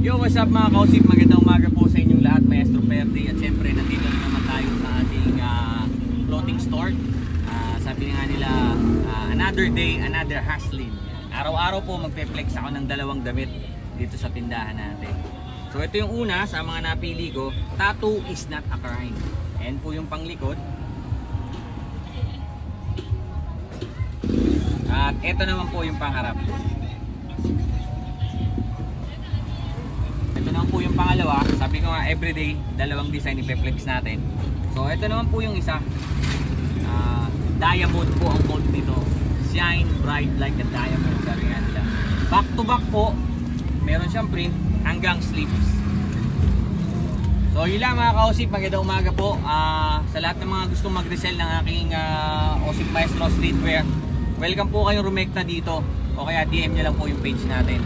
Yo, what's up mga kausip? Magandang umaga po sa inyong lahat, Maestro Perdi. At syempre, nandito na naman tayo sa ating clothing store. Sabi nga nila, another day, another hustling. Araw-araw po magpe-flex ako ng dalawang damit dito sa tindahan natin. So ito yung una sa mga napili ko, tattoo is not a crime. Ayan po yung panglikod. At ito naman po yung pangharap. Ito naman po yung pangalawa. Sabi ko nga everyday, dalawang design ipe-flex natin. So ito naman po yung isa. Diamond po ang code nito. Shine bright like a diamond, sabi nga nila. Back to back po. Meron siyang print hanggang sleeves. So yun lang mga kausip, magandang umaga po. Sa lahat ng mga gustong mag-resell ng aking Osip Maestro Streetwear, welcome po kayong rumekta dito. O kaya DM nyo lang po yung page natin.